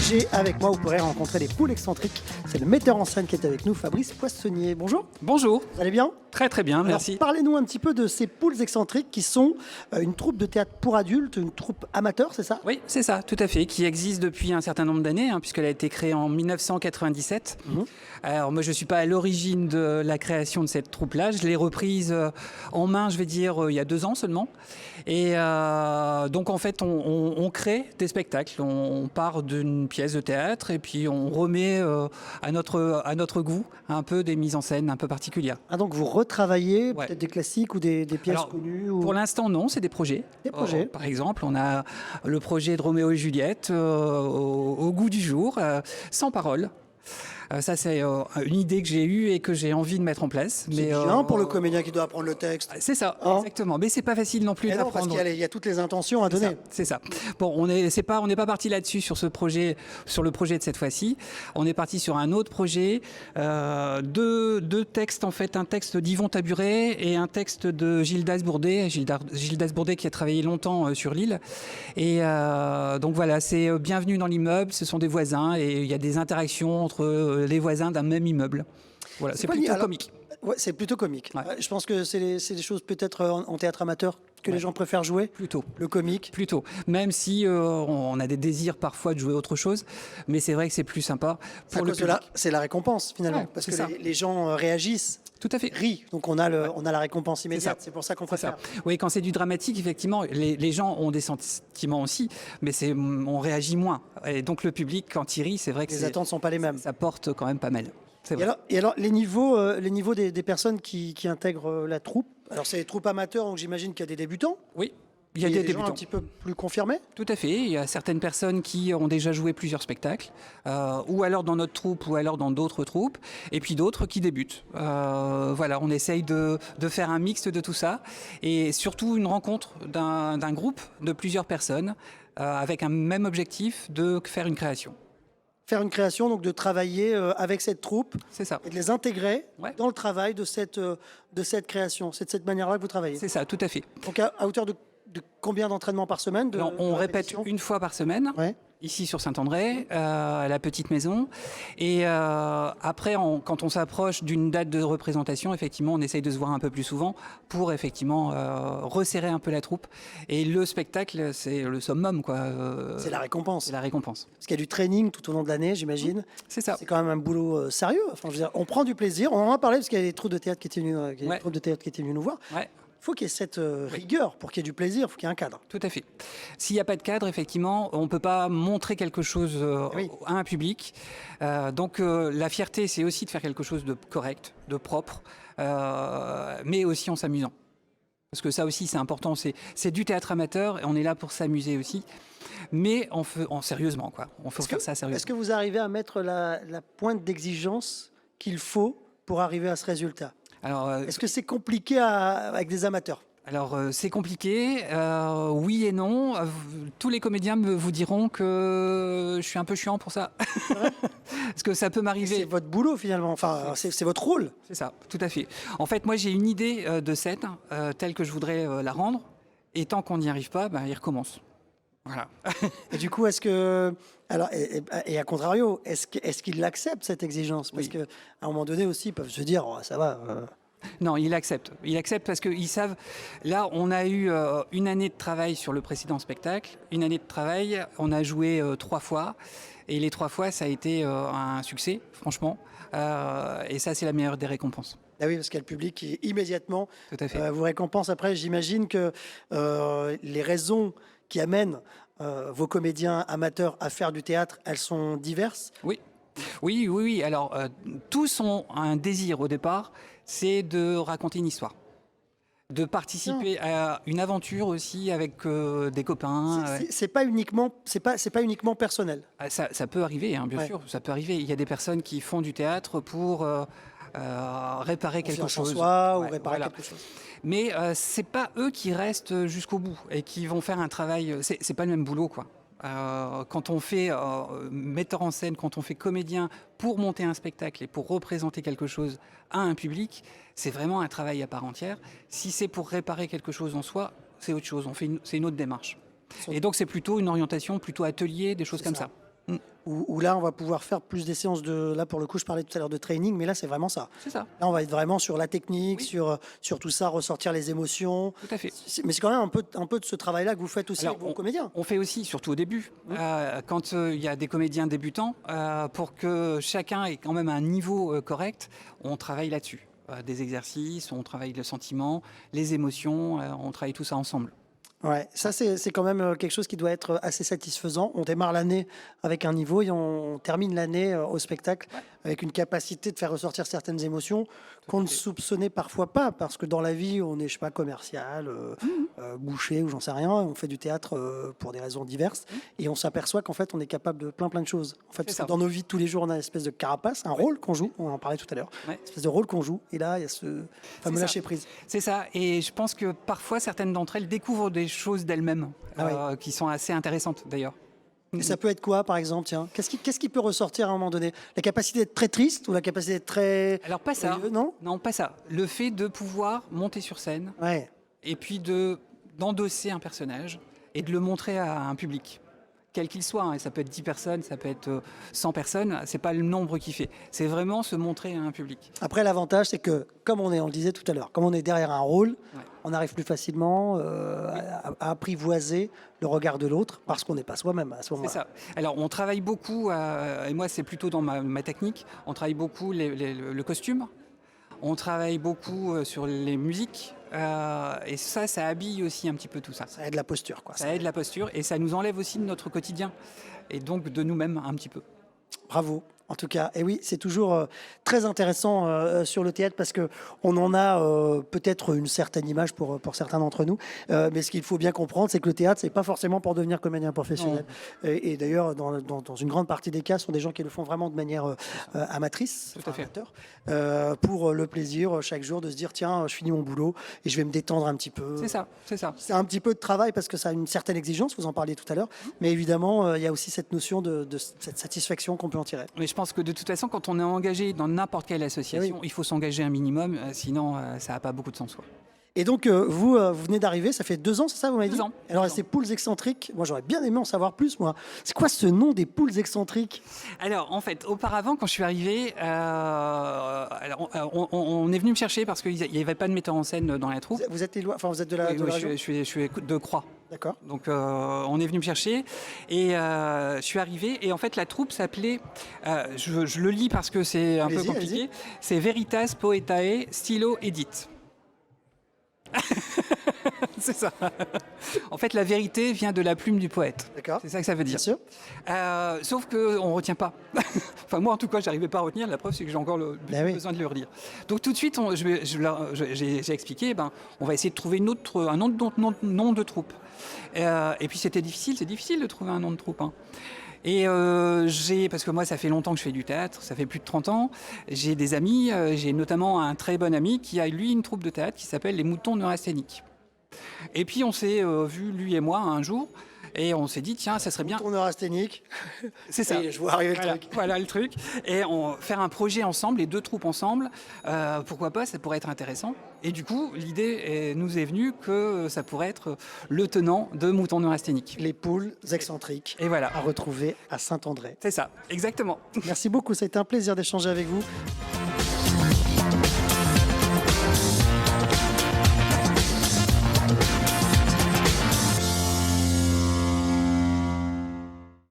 J'ai avec moi, vous pourrez rencontrer les poules excentriques. C'est le metteur en scène qui est avec nous, Fabrice Poissonnier. Bonjour. Bonjour. Vous allez bien? Très très bien, merci. Alors, parlez-nous un petit peu de ces poules excentriques qui sont une troupe de théâtre pour adultes, une troupe amateur, c'est ça? Oui, c'est ça, tout à fait, qui existe depuis un certain nombre d'années, puisqu'elle a été créée en 1997. Alors moi, je ne suis pas à l'origine de la création de cette troupe-là. Je l'ai reprise en main, je vais dire, il y a 2 ans seulement. Et donc en fait, on crée des spectacles. On part d'une pièce de théâtre et puis on remet à notre goût un peu des mises en scène un peu particulières. Ah, donc vous retravaillez Ouais. peut-être des classiques ou des pièces Alors, connues ou... Pour l'instant, non, c'est des projets. Des projets. Par exemple, on a le projet de Roméo et Juliette au goût du jour, sans parole. Ça, c'est une idée que j'ai eue et que j'ai envie de mettre en place. C'est bien pour le comédien qui doit apprendre le texte. C'est ça, Hein? exactement. Mais c'est pas facile non plus Et non, parce d'apprendre. qu'il y a toutes les intentions à donner. C'est ça. Bon, on n'est pas parti là-dessus sur ce projet, sur le projet de cette fois-ci. On est parti sur un autre projet, deux textes en fait, un texte d'Yvon Taburet et un texte de Gildas Bourdet. Gildas Bourdet qui a travaillé longtemps sur l'île. Et donc voilà, c'est bienvenue dans l'immeuble. Ce sont des voisins et il y a des interactions entre les voisins d'un même immeuble. Voilà, c'est plutôt comique. Ouais, c'est plutôt comique. Ouais. Je pense que c'est des choses peut-être en théâtre amateur que les gens préfèrent jouer. Plutôt. Le comique. Plutôt. Même si on a des désirs parfois de jouer autre chose, mais c'est vrai que c'est plus sympa pour le public. C'est la récompense finalement, Ouais, parce c'est que ça. les gens réagissent, Tout à fait. rient, donc on a la récompense immédiate. ça. C'est pour ça qu'on C'est ça. préfère. Oui, quand c'est du dramatique, effectivement, les gens ont des sentiments aussi, mais on réagit moins. Et donc le public, quand il rit, c'est vrai que Les attentes ne sont pas les mêmes. ça porte quand même pas mal. C'est vrai. Et alors les niveaux des personnes qui intègrent la troupe, alors c'est les troupes amateurs, donc j'imagine qu'il y a des débutants. Oui, il y a Et des gens débutants. un petit peu plus confirmés. Tout à fait. Il y a certaines personnes qui ont déjà joué plusieurs spectacles, ou alors dans notre troupe, ou alors dans d'autres troupes, et puis d'autres qui débutent. Voilà, on essaye de faire un mixte de tout ça, et surtout une rencontre d'un groupe de plusieurs personnes, avec un même objectif de faire une création. Faire une création, donc de travailler avec cette troupe C'est ça. et de les intégrer Ouais. dans le travail de cette création. C'est de cette manière-là que vous travaillez. C'est ça, tout à fait. Donc à hauteur de combien d'entraînements par semaine Alors, on de répète répétition? une fois par semaine. Ouais. Ici sur Saint-André, à la petite maison. Et après, quand on s'approche d'une date de représentation, effectivement, on essaye de se voir un peu plus souvent pour effectivement resserrer un peu la troupe. Et le spectacle, c'est le summum, quoi. C'est la récompense. C'est la récompense. Parce qu'il y a du training tout au long de l'année, j'imagine. C'est ça. C'est quand même un boulot sérieux. Enfin, je veux dire, on prend du plaisir. On en a parlé parce qu'il y a des troupes de théâtre qui étaient venues nous voir. Ouais. Il faut qu'il y ait cette rigueur pour qu'il y ait du plaisir, il faut qu'il y ait un cadre. Tout à fait. S'il n'y a pas de cadre, effectivement, on ne peut pas montrer quelque chose Oui. à un public. Donc la fierté, c'est aussi de faire quelque chose de correct, de propre, mais aussi en s'amusant. Parce que ça aussi, c'est important. C'est du théâtre amateur et on est là pour s'amuser aussi. Mais sérieusement, quoi. On faut faire ça sérieusement. Est-ce que vous arrivez à mettre la pointe d'exigence qu'il faut pour arriver à ce résultat? Alors, Est-ce que c'est compliqué avec des amateurs? Alors c'est compliqué, oui et non. Tous les comédiens vous diront que je suis un peu chiant pour ça. Parce que ça peut C'est m'arriver. votre boulot finalement, enfin c'est votre rôle. C'est ça, tout à fait. En fait, moi j'ai une idée de scène telle que je voudrais la rendre. Et tant qu'on n'y arrive pas, il recommence. Voilà. Et du coup, est-ce que... Alors, et à contrario, est-ce qu'ils l'acceptent cette exigence? Parce Oui. qu'à un moment donné aussi, ils peuvent se dire, oh, ça va. Non, il accepte. Il accepte parce qu'ils savent. Là, on a eu une année de travail sur le précédent spectacle. Une année de travail, on a joué 3 fois. Et les 3 fois, ça a été un succès, franchement. Et ça, c'est la meilleure des récompenses. Ah oui, parce qu'il y a le public qui immédiatement Tout à fait. vous récompense. Après, j'imagine que les raisons qui amènent vos comédiens amateurs à faire du théâtre, elles sont diverses. Oui. Oui. Alors, tous ont un désir au départ, c'est de raconter une histoire. De participer à une aventure aussi avec des copains. C'est pas uniquement personnel. Ça peut arriver, bien Ouais. sûr, ça peut arriver. Il y a des personnes qui font du théâtre pour réparer quelque Confiance en chose. soi ou Ouais, réparer voilà. quelque chose. Mais c'est pas eux qui restent jusqu'au bout et qui vont faire un travail. C'est pas le même boulot, quoi. Quand on fait metteur en scène, quand on fait comédien pour monter un spectacle et pour représenter quelque chose à un public, c'est vraiment un travail à part entière. Si c'est pour réparer quelque chose en soi, c'est autre chose. C'est une autre démarche. Et donc c'est plutôt une orientation, plutôt atelier, des choses comme ça. Où là, on va pouvoir faire plus des séances de... Là, pour le coup, je parlais tout à l'heure de training, mais là, c'est vraiment ça. C'est ça. Là, on va être vraiment sur la technique, Oui. sur tout ça, ressortir les émotions. Tout à fait. Mais c'est quand même un peu de ce travail-là que vous faites aussi Alors, avec vos comédiens. On fait aussi, surtout au début, quand il y a des comédiens débutants, pour que chacun ait quand même un niveau correct, on travaille là-dessus. Des exercices, on travaille le sentiment, les émotions, on travaille tout ça ensemble. Ouais, ça, c'est quand même quelque chose qui doit être assez satisfaisant. On démarre l'année avec un niveau et on termine l'année au spectacle avec une capacité de faire ressortir certaines émotions qu'on ne soupçonnait parfois pas, parce que dans la vie, on est, je sais pas, commercial, boucher ou j'en sais rien, on fait du théâtre pour des raisons diverses, et on s'aperçoit qu'en fait, on est capable de plein de choses. En fait, parce que dans nos vies de tous les jours, on a une espèce de carapace, un rôle qu'on joue, on en parlait tout à l'heure, une espèce de rôle qu'on joue, et là, il y a ce fameux lâcher-prise. C'est ça, et je pense que parfois, certaines d'entre elles découvrent des choses d'elles-mêmes, qui sont assez intéressantes d'ailleurs. Et ça peut être quoi, par exemple, tiens? Qu'est-ce qui peut ressortir à un moment donné? La capacité d'être très triste ou la capacité d'être très... Alors pas ça, non? Non, pas ça. Le fait de pouvoir monter sur scène, Ouais. et puis d'endosser un personnage, et de le montrer à un public. Quel qu'il soit, hein. Ça peut être 10 personnes, ça peut être 100 personnes, c'est pas le nombre qui fait. C'est vraiment se montrer à un public. Après, l'avantage, c'est que, comme on le disait tout à l'heure, comme on est derrière un rôle, on arrive plus facilement à apprivoiser le regard de l'autre parce qu'on n'est pas soi-même à ce moment-là. C'est ça. Alors, on travaille beaucoup, et moi, c'est plutôt dans ma technique, on travaille beaucoup le costume, on travaille beaucoup sur les musiques, et ça habille aussi un petit peu tout ça. Ça aide la posture, quoi. Ça aide la posture et ça nous enlève aussi de notre quotidien et donc de nous-mêmes un petit peu. Bravo. En tout cas, et oui, c'est toujours très intéressant sur le théâtre parce que on en a peut-être une certaine image pour certains d'entre nous, mais ce qu'il faut bien comprendre, c'est que le théâtre, c'est pas forcément pour devenir comédien professionnel. Et d'ailleurs, dans une grande partie des cas, ce sont des gens qui le font vraiment de manière amatrice, Tout à fait. pour le plaisir chaque jour de se dire tiens, je finis mon boulot et je vais me détendre un petit peu. C'est ça, c'est ça. C'est un petit peu de travail parce que ça a une certaine exigence, vous en parliez tout à l'heure, mais évidemment, il y a aussi cette notion de cette satisfaction qu'on peut en tirer. Mais je pense que de toute façon, quand on est engagé dans n'importe quelle association, il faut s'engager un minimum, sinon ça n'a pas beaucoup de sens. Quoi. Et donc, vous venez d'arriver, ça fait 2 ans, c'est ça, vous m'avez dit? 2 ans. Alors, 2 ans. ces poules excentriques, moi, j'aurais bien aimé en savoir plus, moi. C'est quoi ce nom des poules excentriques? Alors, en fait, auparavant, quand je suis arrivé, on est venu me chercher parce qu'il n'y avait pas de metteur en scène dans la troupe. Vous êtes vous êtes de la, Oui, de la oui, région? je suis de Croix. D'accord. Donc on est venu me chercher et je suis arrivé et en fait la troupe s'appelait, je le lis parce que c'est un peu Allez-y, compliqué, allez-y. c'est Veritas Poetae Stylo Edit. C'est ça. En fait la vérité vient de la plume du poète. D'accord. C'est ça que ça veut dire. Bien sûr. Sauf qu'on ne retient pas. Enfin moi en tout cas j'arrivais pas à retenir, la preuve c'est que j'ai encore besoin de le redire. Donc tout de suite j'ai expliqué, on va essayer de trouver un autre nom de troupe. Et puis c'est difficile de trouver un nom de troupe. Hein. Et parce que moi ça fait longtemps que je fais du théâtre, ça fait plus de 30 ans, j'ai des amis, j'ai notamment un très bon ami qui a lui une troupe de théâtre qui s'appelle les Moutons Neurasthéniques. Et puis on s'est vu lui et moi un jour et on s'est dit tiens ça serait bien. Tourneur asthénique. C'est ça. Et je vois arriver le truc. Voilà le truc. Et faire un projet ensemble, les 2 troupes ensemble, pourquoi pas, ça pourrait être intéressant. Et du coup, l'idée nous est venue que ça pourrait être le tenant de Moutons Neurasthéniques. Les poules excentriques. Et voilà. À retrouver à Saint-André. C'est ça, exactement. Merci beaucoup, ça a été un plaisir d'échanger avec vous.